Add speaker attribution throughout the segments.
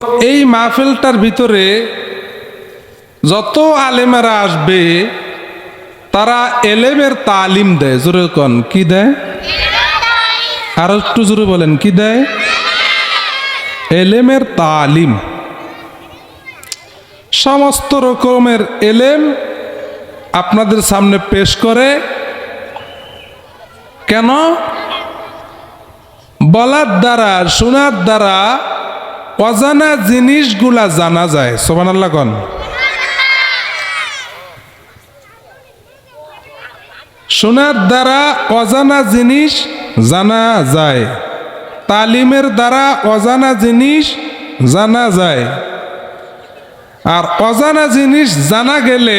Speaker 1: এই মাহফিলটার ভিতরে যত আলেমেরা আসবে তারা এলেমের তালিম দেয়। জোরে কোন কি দেয়? আর একটু জোরে বলেন কি দেয়? এলেমের তালিম। সমস্ত রকমের এলেম আপনাদের সামনে পেশ করে। কেন? বলার দ্বারা, শোনার দ্বারা অজানা জিনিসগুলা জানা যায়। সুবহানাল্লাহ কোন। শোনার দ্বারা অজানা জিনিস জানা যায়, তালিমের দ্বারা অজানা জিনিস জানা যায়। আর অজানা জিনিস জানা গেলে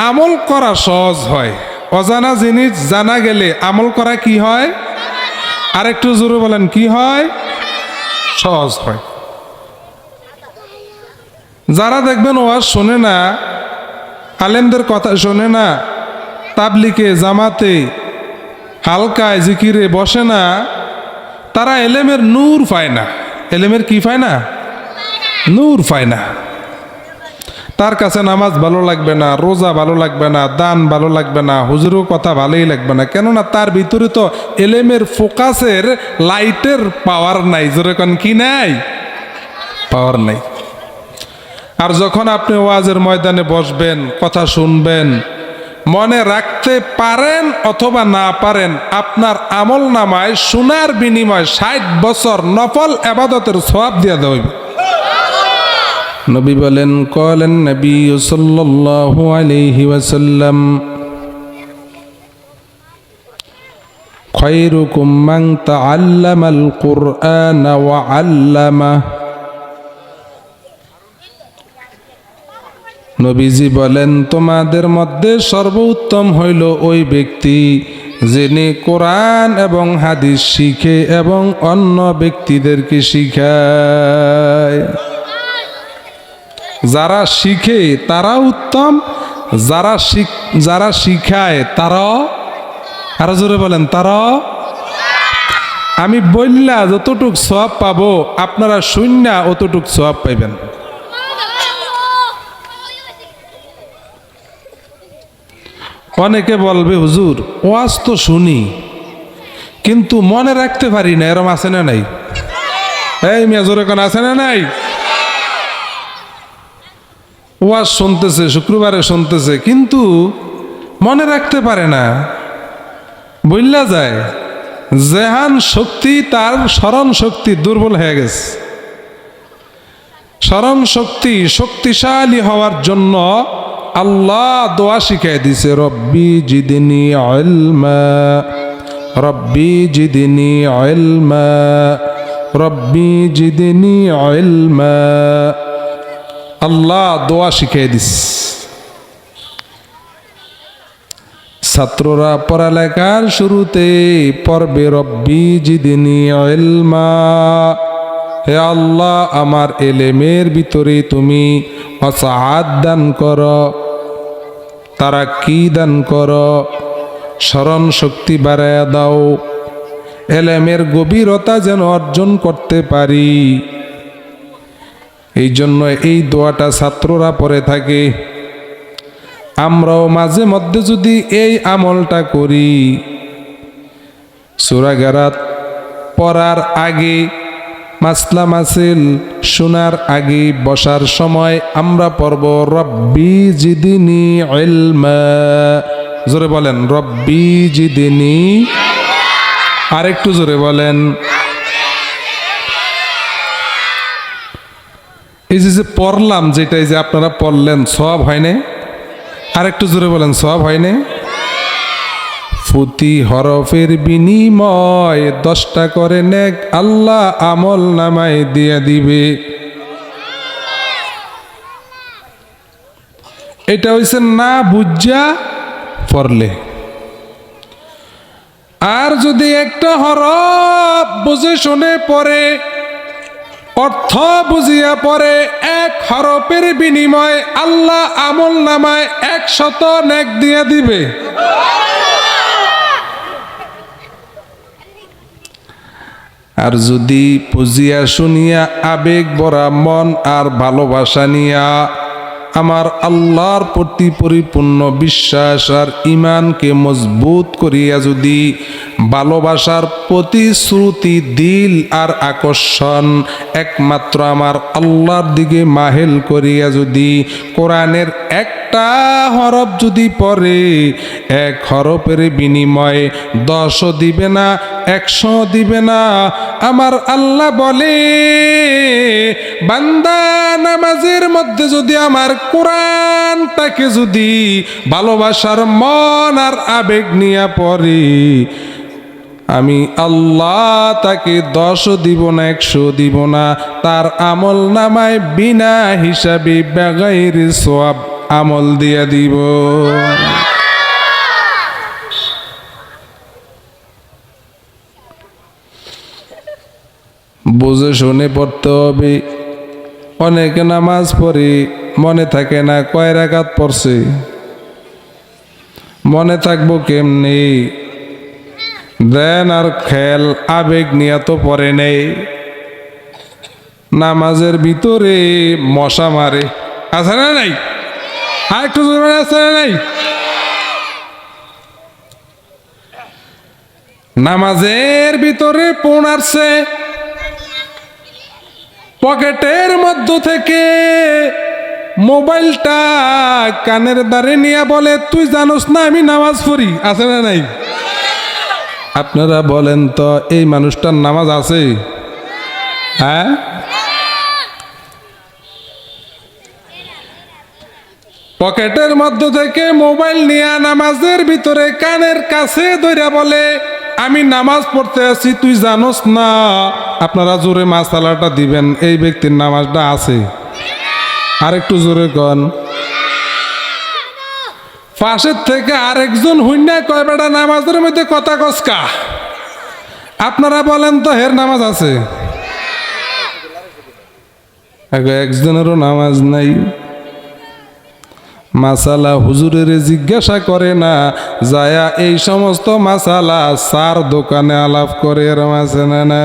Speaker 1: আমল করা সহজ হয়। অজানা জিনিস জানা গেলে আমল করা কি হয়? আরেকটু জোরে বলেন কি হয়? সহজ হয়। যারা দেখবেন ওয়াজ শোনে না, আলেমদের কথা শোনে না, তাবলিকে জামাতে হালকায় জিকিরে বসে না, তারা এলেমের নূর পায় না। এলেমের কি পায় না? নূর পায় না। তার কাছে নামাজ ভালো লাগবে না, রোজা ভালো লাগবে না, দান ভালো লাগবে না, হুজুরও কথা ভালোই লাগবে না। কেননা তার ভিতরে তো এলেমের ফোকাসের লাইটের পাওয়ার নাই। যেরকম কি নাই? পাওয়ার নাই। আর যখন আপনি ওয়াজের ময়দানে বসবেন, কথা শুনবেন, মনে রাখতে পারেন অথবা না পারেন, আপনার আমল নামায় সোনার বিনিময় 60 বছর নফল ইবাদতের সওয়াব দিয়ে দেওয়া হবে। নবী বলেন, ক্বালান নবী সাল্লাল্লাহু আলাইহি ওয়াসাল্লাম, খায়রুকুম মান তাআল্লামাল কুরআন ওয়া আল্লামা। নবীজি বলেন, তোমাদের মধ্যে সর্বোত্তম হইল ওই ব্যক্তি যিনি কোরআন এবং হাদিস শিখে এবং অন্য ব্যক্তিদেরকে শিখায়। যারা শিখে তারা উত্তম, যারা শিখায় তারাও, আরো জোরে বলেন তারাও। আমি বললা যতটুক সওয়াব পাবো, আপনারা শূন্য অতটুক সওয়াব পাইবেন। অনেকে বলবে, হুজুর ওয়াজ তো শুনি কিন্তু মনে রাখতে পারি না, এরম আছে না নাই? এই মিয়া জোরে কোন আছে না নাই? ওয়াজ শুনতেছে, শুক্রবারে শুনতেছে, কিন্তু মনে রাখতে পারে না, বললা যায়। জেহান শক্তি, তার স্মরণ শক্তি দুর্বল হয়ে গেছে। স্মরণ শক্তি শক্তিশালী হওয়ার জন্য আল্লাহ দোয়া শিখাই দিছে, রব্বি জিদনি ইলমা, রব্বি জিদনি ইলমা, রব্বি জিদনি ইলমা। আল্লাহ দোয়া শিখাই দিস। ছাত্ররা পড়ালেখার শুরুতে পড়বে রব্বি জিদনি ইলমা, হে আল্লাহ আমার এলেমের ভিতরে তুমি ওয়াসাআত দান করো, তারা কি দান করো, স্মরণ শক্তি বাড়ায়া দাও, এলেমের গভীরতা যেন অর্জন করতে পারি। এই জন্য এই দোয়াটা ছাত্ররা পড়ে থাকে। আমরাও মাঝে মধ্যে যদি এই আমলটা করি, সূরা গেরাত পড়ার আগে, মাসলা মাসিল শোনার আগে, বসার সময় আমরা পড়ব রব্বি জিদনি ইলমা। জোরে বলেন রব্বি জিদনি, আরেকটু জোরে বলেন। এই যে পড়লাম, যেটাই যে আপনারা পড়লেন, সওয়াব হয় না? আরেকটু জোরে বলেন সওয়াব হয় না? প্রতি হরফের বিনিময় 10টা করে নেক আল্লাহ আমল নামায় দিয়ে দিবে। এটা হইছে না বুঝা পড়লে। আর যদি একটা হরফ বুঝে শুনে পড়ে, অর্থ বুঝিয়া পড়ে, এক হরফের বিনিময় আল্লাহ আমল নামায় 100 নেক দিয়ে দিবে। আর যদি পুজিয়া শুনিয়া আবেগ ভরা মন আর ভালোবাসা নিয়া আমার আল্লাহর প্রতি পরিপূর্ণ বিশ্বাস আর ঈমানকে মজবুত করিয়া যদি ভালোবাসার প্রতিশ্রুতি দিল আর আকর্ষণ একমাত্র আমার আল্লাহর দিকে মাহেল করিয়া যদি কোরআনের একটা হরফ যদি পড়ে, এক হরফের বিনিময়ে 10 দিবে না, 100 দিবে না। আমার আল্লাহ বলে, বান্দা নামাজের মধ্যে যদি আমার কোরআনটাকে যদি ভালোবাসার মন আর আবেগ নিয়ে পড়ে, আমি আল্লাহ তাকে 10 দিব না, 100 দিব না, তার আমল নামায় বিনা হিসাবে বেগাইরে সওয়াব আমল দিয়া দিব। বুঝে শুনে পড়তে হবে। অনেকে নামাজ পড়ে মনে থাকে না কয় রাকাত পড়ছে, মনে থাকবো কেমনি? দেন আর খেল আবেগ নিয়ে তো পড়ে নেই। নামাজের ভিতরে মশা মারে, আছে না নাই? আর একটু জোরে আছে না নাই? নামাজের ভিতরে ফোন আসছে, পকেটের মধ্য থেকে মোবাইলটা কানের দ্বারে নিয়ে বলে, তুই জানোস না আমি নামাজ পড়ি, আছে না নাই? আপনারা বলেন তো এই মানুষটার নামাজ আছে? হ্যাঁ, পকেটের মধ্য থেকে মোবাইল নিয়ে নামাজের ভিতরে কানের কাছে ধরে বলে, আমি নামাজ পড়তে আছি, তুই জানোস না? আপনারা জোরে মাসালাটা দিবেন, এই ব্যক্তির নামাজটা আছে? আর একটু জোরে কন। পাশের থেকে আরেকজন হুইন্যা কয়, বেটা নামাজের মধ্যে কথা কসকা। আপনারা বলেন তো হের নামাজ আছে? একজনেরও নামাজ নাই। মাসালা হুজুরের জিজ্ঞাসা করে না, যায়া এই সমস্ত মাসালা সার দোকানে আলাপ করে, এরম আছে না?